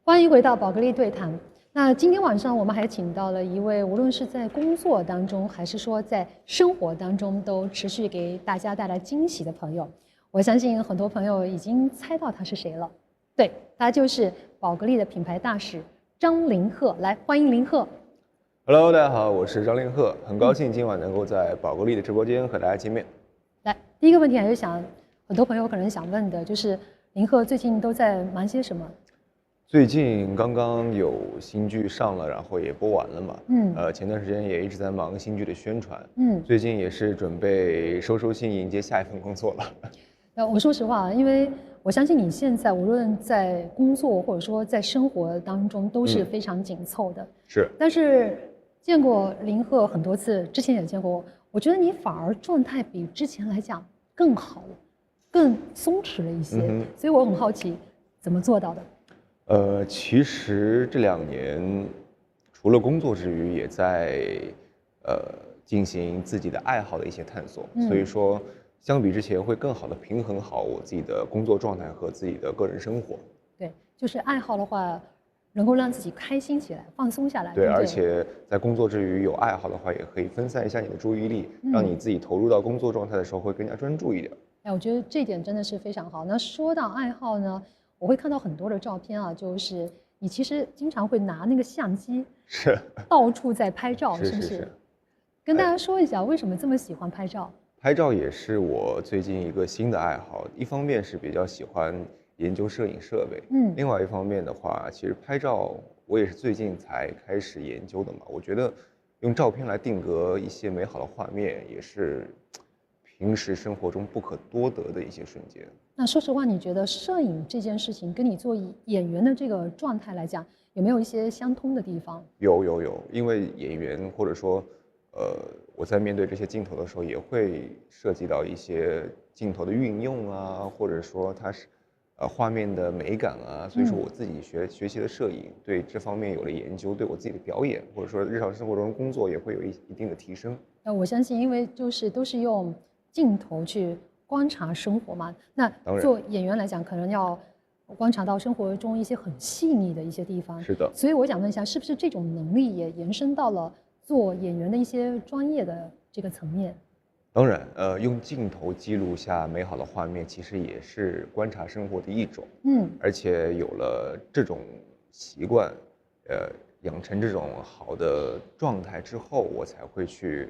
欢迎回到宝格丽对谈。那今天晚上我们还请到了一位，无论是在工作当中，还是说在生活当中，都持续给大家带来惊喜的朋友。我相信很多朋友已经猜到他是谁了，对，他就是宝格丽的品牌大使张凌赫。来，欢迎凌赫。Hello，大家好，我是张凌赫，很高兴今晚能够在宝格丽的直播间和大家见面。来，第一个问题还是想，很多朋友可能想问的就是，凌赫最近都在忙些什么？最近刚刚有新剧上了，然后也播完了嘛。前段时间也一直在忙新剧的宣传。最近也是准备收心，迎接下一份工作了。我说实话，因为我相信你现在无论在工作或者说在生活当中都是非常紧凑的。是。但是见过凌赫很多次，之前也见过，我觉得你反而状态比之前来讲更好了，更松弛了一些。所以我很好奇，怎么做到的？其实这2年除了工作之余，也在进行自己的爱好的一些探索，所以说相比之前会更好的平衡好我自己的工作状态和自己的个人生活。对，就是爱好的话，能够让自己开心起来，放松下来。对，对，而且在工作之余有爱好的话，也可以分散一下你的注意力，让你自己投入到工作状态的时候会更加专注一点。我觉得这点真的是非常好。那说到爱好呢？我会看到很多的照片啊，就是你其实经常会拿那个相机，是到处在拍照，是不是？跟大家说一下为什么这么喜欢拍照？拍照也是我最近一个新的爱好，一方面是比较喜欢研究摄影设备，另外一方面的话，其实拍照我也是最近才开始研究的嘛。我觉得用照片来定格一些美好的画面，也是平时生活中不可多得的一些瞬间。那说实话，你觉得摄影这件事情跟你做演员的这个状态来讲，有没有一些相通的地方？有，因为演员或者说，我在面对这些镜头的时候，也会涉及到一些镜头的运用啊，或者说它是画面的美感啊，所以说我自己学习的摄影，对这方面有了研究，对我自己的表演或者说日常生活中工作也会有一定的提升。我相信，因为都是用镜头去观察生活嘛，那做演员来讲，可能要观察到生活中一些很细腻的一些地方。是的。所以我想问一下，是不是这种能力也延伸到了做演员的一些专业的这个层面？当然，用镜头记录下美好的画面，其实也是观察生活的一种。而且有了这种习惯，养成这种好的状态之后，我才会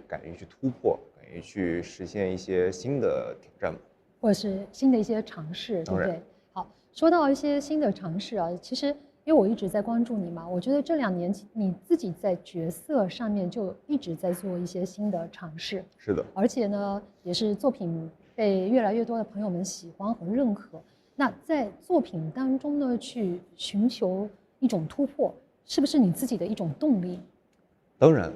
敢于去突破。去实现一些新的挑战，或者是新的一些尝试，对不对？好，说到一些新的尝试啊，其实因为我一直在关注你嘛，我觉得这2年你自己在角色上面就一直在做一些新的尝试。是的，而且呢，也是作品被越来越多的朋友们喜欢和认可。那在作品当中呢，去寻求一种突破，是不是你自己的一种动力？当然，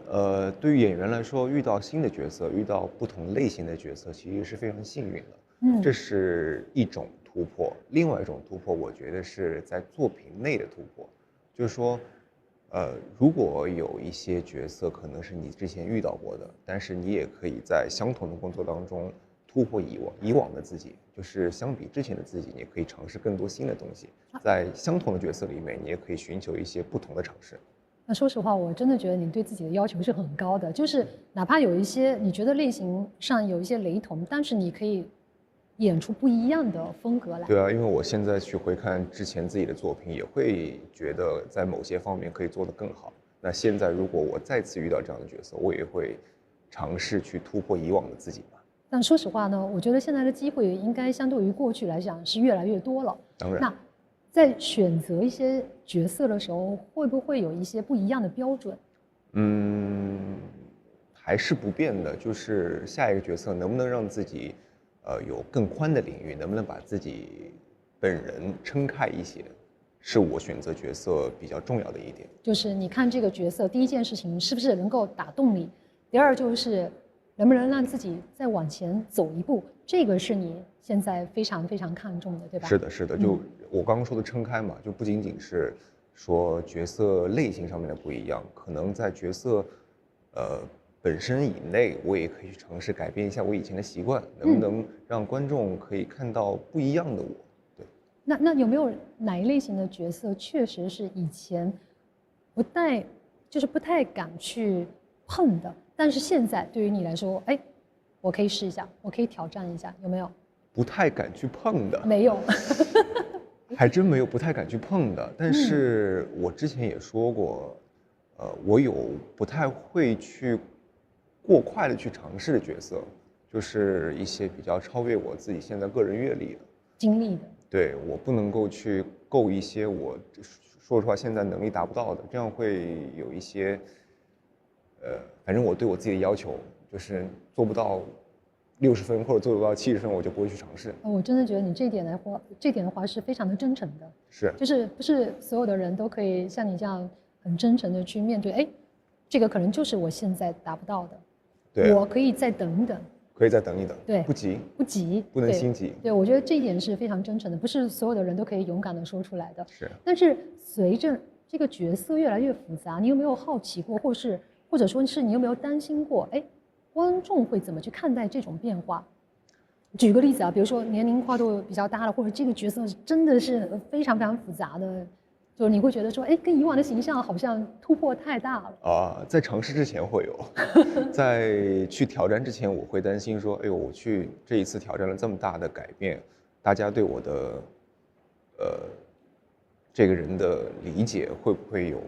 对于演员来说，遇到新的角色，遇到不同类型的角色，其实是非常幸运的。这是一种突破。另外一种突破，我觉得是在作品内的突破，就是说，如果有一些角色可能是你之前遇到过的，但是你也可以在相同的工作当中突破以往的自己，就是相比之前的自己，你可以尝试更多新的东西。在相同的角色里面，你也可以寻求一些不同的尝试。那说实话，我真的觉得你对自己的要求是很高的，就是哪怕有一些你觉得类型上有一些雷同，但是你可以演出不一样的风格来。对啊，因为我现在去回看之前自己的作品，也会觉得在某些方面可以做得更好。那现在如果我再次遇到这样的角色，我也会尝试去突破以往的自己吧。但说实话呢，我觉得现在的机会应该相对于过去来讲是越来越多了。当然。那在选择一些角色的时候，会不会有一些不一样的标准？还是不变的，就是下一个角色能不能让自己，有更宽的领域，能不能把自己本人撑开一些，是我选择角色比较重要的一点。就是你看这个角色，第一件事情是不是能够打动你？第二就是能不能让自己再往前走一步，这个是你现在非常非常看重的，对吧？是的，是的，就我刚刚说的撑开嘛，就不仅仅是说角色类型上面的不一样，可能在角色本身以内，我也可以去尝试改变一下我以前的习惯，能不能让观众可以看到不一样的我？对。那有没有哪一类型的角色确实是以前不太敢去碰的，但是现在对于你来说，哎，我可以试一下，我可以挑战一下，有没有？不太敢去碰的？没有。还真没有不太敢去碰的。但是我之前也说过，我有不太会去过快的去尝试的角色，就是一些比较超越我自己现在个人阅历的经历的。对，我不能够去够一些我说实话现在能力达不到的，这样会有一些，反正我对我自己的要求就是做不到60分或者做不到70分，我就不会去尝试。我真的觉得你这点的话是非常的真诚的，就是不是所有的人都可以像你这样很真诚的去面对，哎，这个可能就是我现在达不到的，对啊，我可以再等一等。可以再等一等，对，不急，不急，不能心急。对，我觉得这一点是非常真诚的，不是所有的人都可以勇敢的说出来的。是。但是随着这个角色越来越复杂，你有没有好奇过，或者说是你有没有担心过，哎，观众会怎么去看待这种变化？举个例子啊，比如说年龄跨度比较大的，或者这个角色真的是非常非常复杂的。就是你会觉得说，哎，跟以往的形象好像突破太大了啊。在尝试之前会有，在去挑战之前，我会担心说，哎呦，我去这一次挑战了这么大的改变，大家对我的这个人的理解会不会有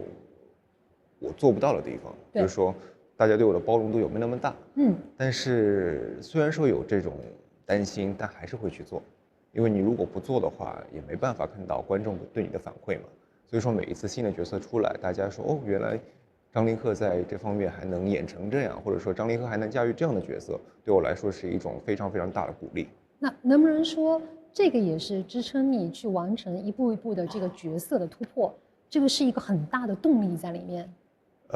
我做不到的地方？就是说，大家对我的包容度有没有那么大？但是虽然说有这种担心，但还是会去做，因为你如果不做的话，也没办法看到观众对你的反馈嘛。所以说每一次新的角色出来，大家说哦，原来张凌赫在这方面还能演成这样，或者说张凌赫还能驾驭这样的角色，对我来说是一种非常非常大的鼓励。那能不能说这个也是支撑你去完成一步一步的这个角色的突破？这个是一个很大的动力在里面。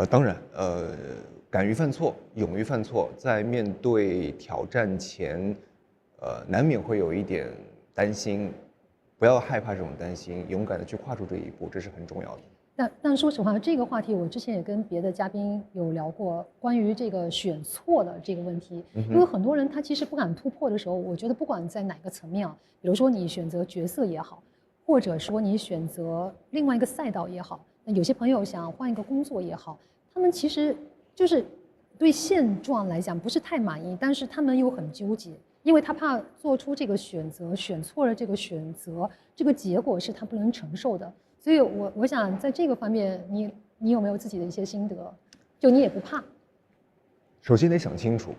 当然，敢于犯错，勇于犯错，在面对挑战前，难免会有一点担心。不要害怕这种担心，勇敢的去跨出这一步，这是很重要的。但说实话，这个话题我之前也跟别的嘉宾有聊过，关于这个选错的这个问题。因为很多人他其实不敢突破的时候，我觉得不管在哪个层面啊，比如说你选择角色也好，或者说你选择另外一个赛道也好，那有些朋友想换一个工作也好，他们其实就是对现状来讲不是太满意，但是他们又很纠结。因为他怕做出这个选择，选错了这个选择，这个结果是他不能承受的。所以我想在这个方面，你有没有自己的一些心得？就你也不怕？首先得想清楚，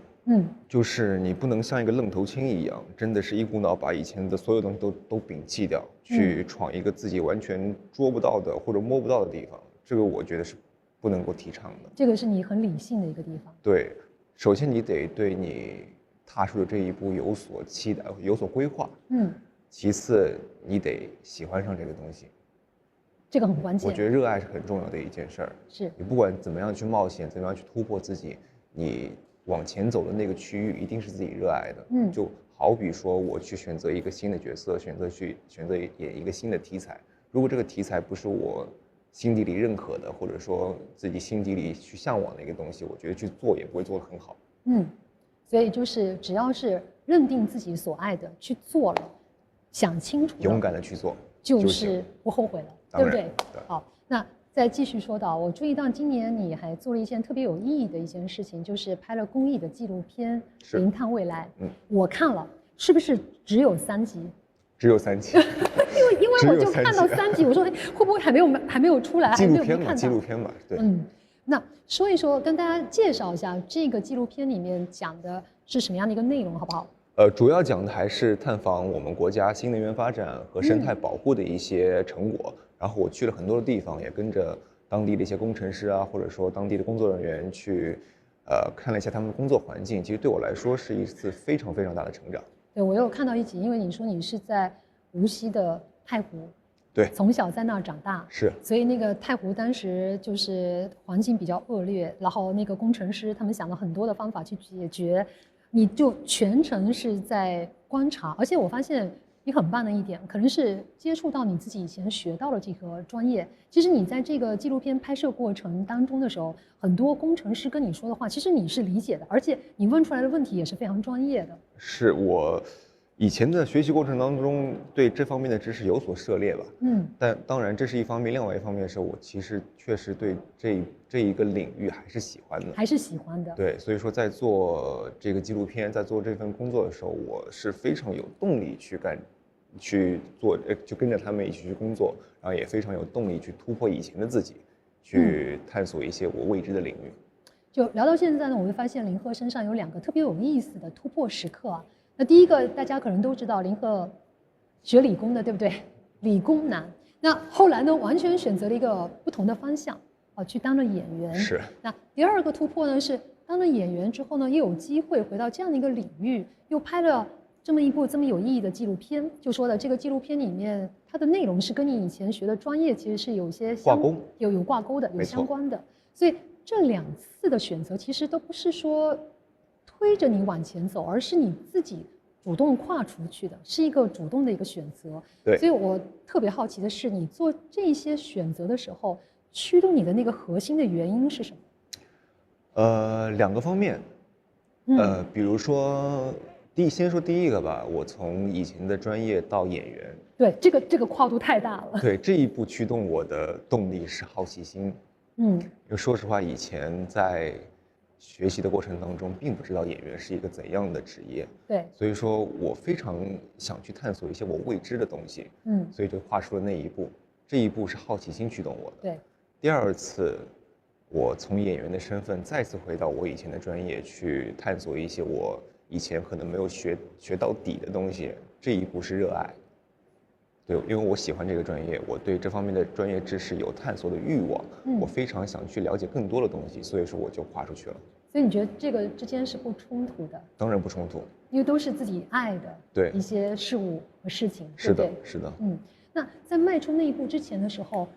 就是你不能像一个愣头青一样，真的是一股脑把以前的所有东西都摒弃掉，去闯一个自己完全捉不到的或者摸不到的地方。这个我觉得是不能够提倡的。这个是你很理性的一个地方。对，首先你得对你踏出的这一步有所期待，有所规划。其次你得喜欢上这个东西，这个很关键。我觉得热爱是很重要的一件事儿。是你不管怎么样去冒险，怎么样去突破自己，你往前走的那个区域一定是自己热爱的。就好比说我去选择一个新的角色，选择演一个新的题材，如果这个题材不是我心底里认可的，或者说自己心底里去向往的一个东西，我觉得去做也不会做得很好。所以就是只要是认定自己所爱的去做了，想清楚了，勇敢的去做，就是不后悔了，对不对？对。好，那再继续说到，我注意到今年你还做了一件特别有意义的一件事情，就是拍了公益的纪录片《零碳未来》。我看了，是不是只有3集？只有3集。因为我就看到3集，我说哎，会不会还没有出来？纪录片嘛，纪录片嘛，对。那说一说，跟大家介绍一下这个纪录片里面讲的是什么样的一个内容，好不好？主要讲的还是探访我们国家新能源发展和生态保护的一些成果。然后我去了很多的地方，也跟着当地的一些工程师啊，或者说当地的工作人员去，看了一下他们的工作环境。其实对我来说是一次非常非常大的成长。对，我有看到一集，因为你说你是在无锡的太湖。对，从小在那儿长大，是，所以那个太湖当时就是环境比较恶劣，然后那个工程师他们想了很多的方法去解决，你就全程是在观察，而且我发现你很棒的一点，可能是接触到你自己以前学到的这个专业。其实你在这个纪录片拍摄过程当中的时候，很多工程师跟你说的话，其实你是理解的，而且你问出来的问题也是非常专业的。是我以前的学习过程当中，对这方面的知识有所涉猎吧。但当然这是一方面，另外一方面是我其实确实对这一个领域还是喜欢的。还是喜欢的。对，所以说在做这个纪录片，在做这份工作的时候，我是非常有动力去做，就跟着他们一起去工作，然后也非常有动力去突破以前的自己，去探索一些我未知的领域。就聊到现在呢，我会发现林鹤身上有2个特别有意思的突破时刻啊。那第一个，大家可能都知道，林鹤学理工的，对不对？理工男。那后来呢，完全选择了一个不同的方向，去当了演员。是。那第2个突破呢，是当了演员之后呢，又有机会回到这样的一个领域，又拍了这么一部这么有意义的纪录片。就说的这个纪录片里面，它的内容是跟你以前学的专业其实是有些挂钩，有挂钩的，有相关的。所以这2次的选择其实都不是说推着你往前走，而是你自己主动跨出去的，是一个主动的一个选择。对，所以我特别好奇的是，你做这些选择的时候，驱动你的那个核心的原因是什么？2个方面。比如说先说第一个吧，我从以前的专业到演员，对，这个跨度太大了。对，这一步驱动我的动力是好奇心。因为说实话，以前在学习的过程当中，并不知道演员是一个怎样的职业。对，所以说我非常想去探索一些我未知的东西。所以就跨出了那一步。这一步是好奇心驱动我的。对。第2次，我从演员的身份再次回到我以前的专业，去探索一些我以前可能没有学到底的东西。这一步是热爱。对，因为我喜欢这个专业，我对这方面的专业知识有探索的欲望，我非常想去了解更多的东西，所以说我就跨出去了。所以你觉得这个之间是不冲突的？当然不冲突，因为都是自己爱的一些事物和事情。是的，是的。那在迈出那一步之前的时候，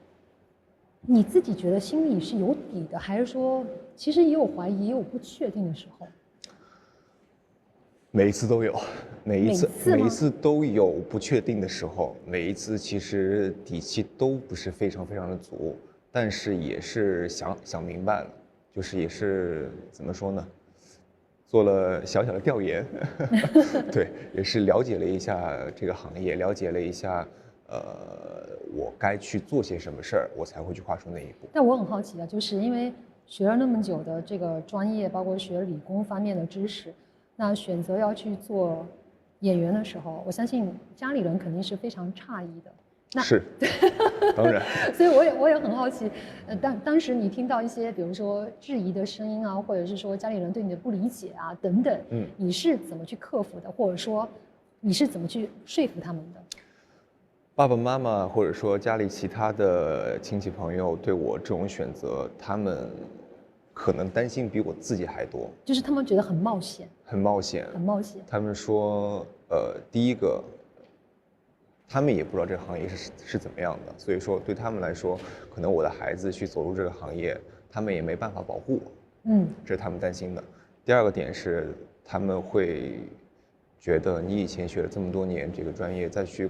你自己觉得心里是有底的，还是说其实也有怀疑，也有不确定的时候？每一次都有，每一次都有不确定的时候，每一次其实底气都不是非常的足，但是也是想明白了，就是也是怎么说呢，做了小小的调研，对，也是了解了一下这个行业，了解了一下，我该去做些什么事儿，我才会去跨出那一步。但我很好奇的，就是因为学了那么久的这个专业，包括学理工方面的知识。那选择要去做演员的时候，我相信家里人肯定是非常诧异的。是，当然。所以我也很好奇，当时你听到一些比如说质疑的声音啊，或者是说家里人对你的不理解啊等等，你是怎么去克服的，或者说你是怎么去说服他们的？爸爸妈妈或者说家里其他的亲戚朋友对我这种选择，他们可能担心比我自己还多，就是他们觉得很冒险，很冒险。他们说，第一个，他们也不知道这个行业是怎么样的，所以说对他们来说，可能我的孩子去走入这个行业，他们也没办法保护我。这是他们担心的。第2个点是，他们会觉得你以前学了这么多年这个专业，再去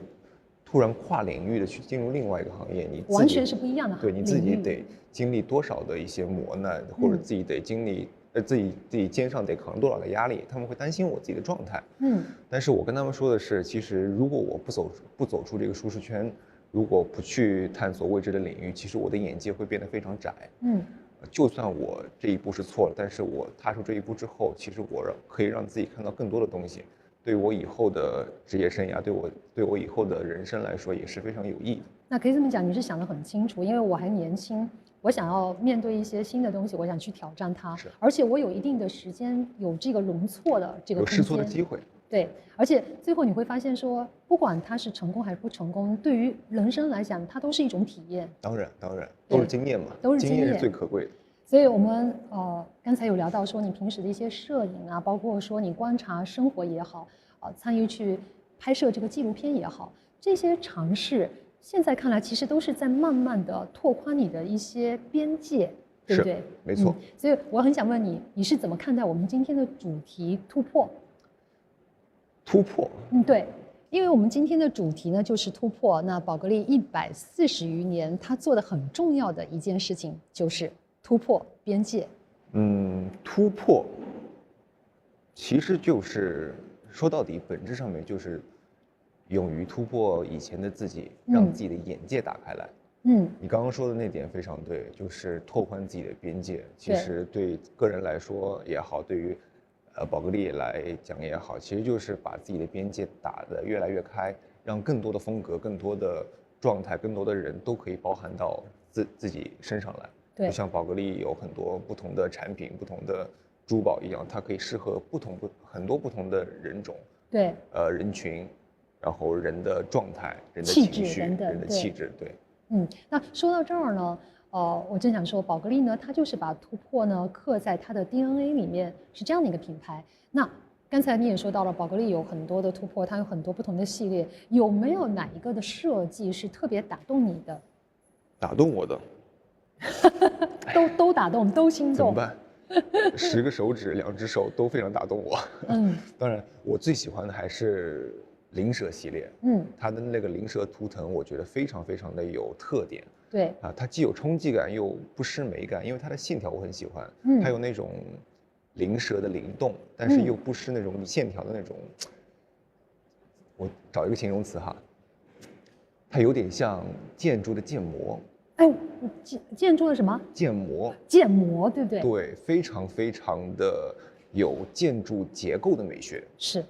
突然跨领域的去进入另外一个行业，你完全是不一样的。对，你自己得经历多少的一些磨难，或者自己得经历，自己肩上得扛多少的压力，他们会担心我自己的状态。但是我跟他们说的是，其实如果我不走出这个舒适圈，如果不去探索未知的领域，其实我的眼界会变得非常窄。就算我这一步是错了，但是我踏出这一步之后，其实我可以让自己看到更多的东西。对我以后的职业生涯，对我以后的人生来说也是非常有益的。那可以这么讲，你是想得很清楚，因为我还年轻，我想要面对一些新的东西，我想去挑战它，而且我有一定的时间，有这个容错的这个空间，有试错的机会。对，而且最后你会发现说，不管它是成功还是不成功，对于人生来讲，它都是一种体验。当然，都是经验嘛，都是经验是最可贵的。所以我们刚才有聊到说你平时的一些摄影啊，包括说你观察生活也好，参与去拍摄这个纪录片也好，这些尝试现在看来其实都是在慢慢的拓宽你的一些边界，对不对？没错。所以我很想问你，你是怎么看待我们今天的主题突破？突破？对。因为我们今天的主题呢就是突破，那宝格丽140余年，它做的很重要的一件事情就是突破边界。突破其实就是说到底本质上面就是勇于突破以前的自己，让自己的眼界打开来。你刚刚说的那点非常对，就是拓宽自己的边界。其实对个人来说也好，对于宝格丽来讲也好，其实就是把自己的边界打得越来越开，让更多的风格、更多的状态、更多的人都可以包含到自己身上来。对，就像宝格丽有很多不同的产品、不同的珠宝一样，它可以适合很多不同的人种。对，人群，然后人的状态、人的气情绪、质等等，人的气质，对。那说到这儿呢，我正想说，宝格丽呢，它就是把突破呢刻在它的 DNA 里面，是这样的一个品牌。那刚才你也说到了，宝格丽有很多的突破，它有很多不同的系列，有没有哪一个的设计是特别打动你的？打动我的，都打动，都心动。怎么办？10个手指，2只手都非常打动我。当然，我最喜欢的还是灵蛇系列。它的那个灵蛇图腾，我觉得非常非常的有特点。对啊，它既有冲击感，又不失美感，因为它的线条我很喜欢。它有那种灵蛇的灵动，但是又不失那种线条的那种。我找一个形容词哈，它有点像建筑的建模。哎，建筑的什么？建模。建模，对不对？对，非常非常的有建筑结构的美学。是，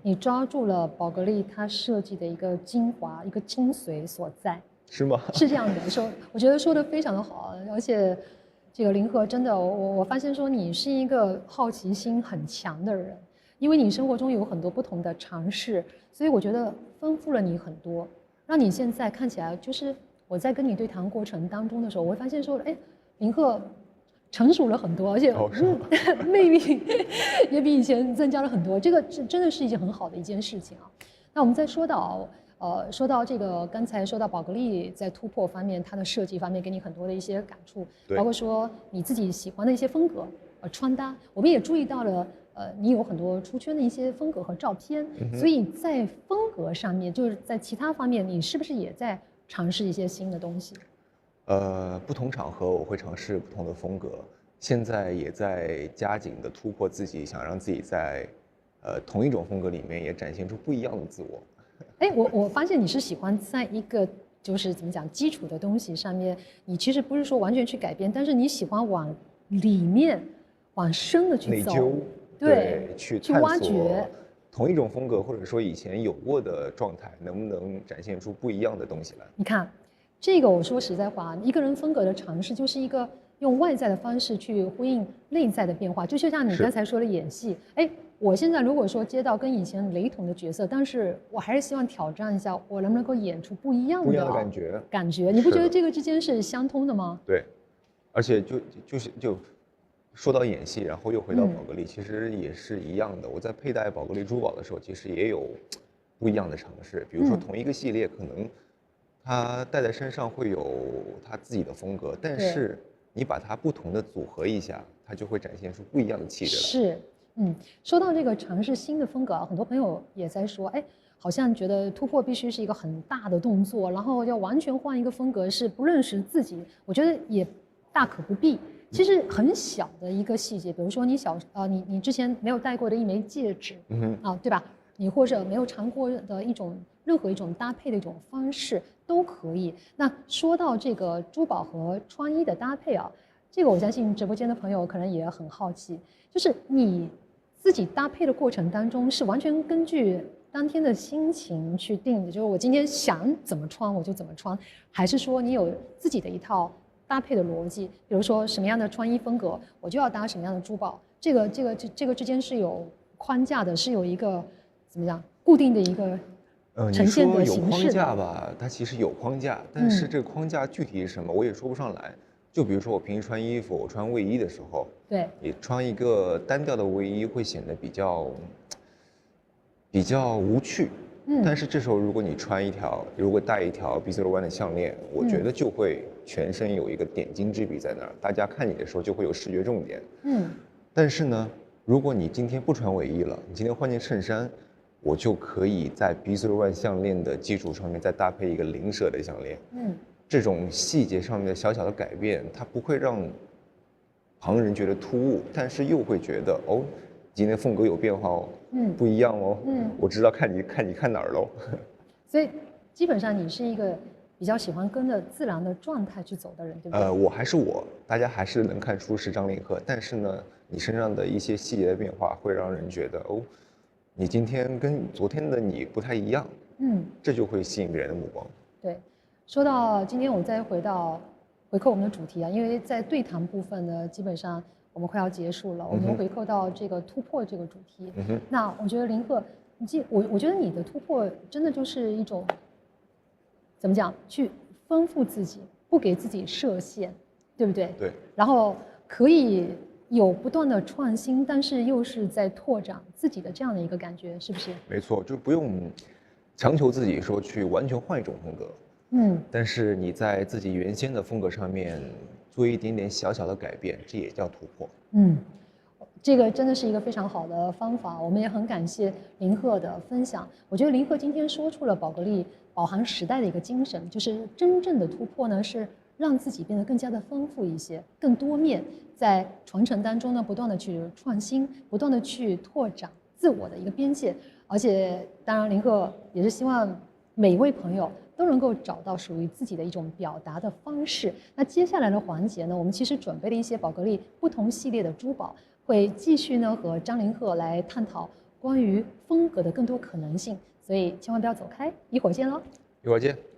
你抓住了宝格丽它设计的一个精华、一个精髓所在。是吗？是这样的，我觉得说的非常的好，而且这个林和真的，我发现说你是一个好奇心很强的人，因为你生活中有很多不同的尝试，所以我觉得丰富了你很多，让你现在看起来就是我在跟你对谈过程当中的时候，我会发现说，哎，林和成熟了很多，而且魅力也比以前增加了很多，这个真的是一件很好的一件事情啊。那我们再说到这个，刚才说到宝格丽在突破方面，它的设计方面给你很多的一些感触，包括说你自己喜欢的一些风格，穿搭，我们也注意到了，你有很多出圈的一些风格和照片，所以在风格上面，就是在其他方面，你是不是也在尝试一些新的东西？不同场合我会尝试不同的风格，现在也在加紧的突破自己，想让自己在同一种风格里面也展现出不一样的自我。哎，我发现你是喜欢在一个就是怎么讲基础的东西上面，你其实不是说完全去改变，但是你喜欢往里面、往深的去走，内疚，对，去挖掘同一种风格，或者说以前有过的状态，能不能展现出不一样的东西来？你看，这个我说实在话，一个人风格的尝试就是一个用外在的方式去呼应内在的变化，就像你刚才说的演戏，哎。我现在如果说接到跟以前雷同的角色，但是我还是希望挑战一下，我能不能够演出不一样的感觉？你不觉得这个之间是相通的吗？对，而且就说到演戏，然后又回到宝格丽，其实也是一样的。我在佩戴宝格丽珠宝的时候，其实也有不一样的尝试。比如说同一个系列，可能它戴在身上会有它自己的风格，但是你把它不同的组合一下，它就会展现出不一样的气质来。是。说到这个尝试新的风格啊，很多朋友也在说，哎，好像觉得突破必须是一个很大的动作，然后要完全换一个风格是不认识自己。我觉得也大可不必。其实很小的一个细节，比如说你之前没有戴过的一枚戒指，对吧？你或者没有尝过的任何一种搭配的一种方式都可以。那说到这个珠宝和穿衣的搭配啊，这个我相信直播间的朋友可能也很好奇，就是你自己搭配的过程当中是完全根据当天的心情去定的，就是我今天想怎么穿我就怎么穿，还是说你有自己的一套搭配的逻辑？比如说什么样的穿衣风格，我就要搭什么样的珠宝，这个之间是有框架的，是有一个怎么讲固定的一个呈现的形式的。你说有框架吧，它其实有框架，但是这个框架具体是什么，我也说不上来。就比如说我平时穿衣服，我穿卫衣的时候，对，你穿一个单调的卫衣会显得比较无趣。但是这时候如果你戴一条 B01 的项链，我觉得就会全身有一个点睛之笔在那儿，大家看你的时候就会有视觉重点。但是呢，如果你今天不穿卫衣了，你今天换件衬衫，我就可以在 B01 项链的基础上面再搭配一个灵蛇的项链。这种细节上面的小小的改变，它不会让旁人觉得突兀，但是又会觉得哦，今天风格有变化哦，不一样哦，我知道看你看哪儿喽。所以基本上你是一个比较喜欢跟着自然的状态去走的人，对不对？我还是我，大家还是能看出是张凌赫，但是呢，你身上的一些细节的变化会让人觉得哦，你今天跟昨天的你不太一样，这就会吸引别人的目光。对，说到今天，我们再回扣我们的主题啊，因为在对谈部分呢，基本上我们快要结束了，我们回扣到这个突破这个主题。那我觉得凌赫，我觉得你的突破真的就是一种怎么讲，去丰富自己，不给自己设限，对不对？对。然后可以有不断的创新，但是又是在拓展自己的这样的一个感觉，是不是？没错，就不用强求自己说去完全换一种风格。但是你在自己原先的风格上面做一点点小小的改变，这也叫突破。这个真的是一个非常好的方法，我们也很感谢凌赫的分享。我觉得凌赫今天说出了宝格丽饱含时代的一个精神，就是真正的突破呢，是让自己变得更加的丰富一些，更多面，在传承当中呢，不断的去创新，不断的去拓展自我的一个边界。而且，当然凌赫也是希望每一位朋友都能够找到属于自己的一种表达的方式。那接下来的环节呢，我们其实准备了一些宝格丽不同系列的珠宝，会继续呢和张凌赫来探讨关于风格的更多可能性。所以千万不要走开，一会儿见喽！一会儿见。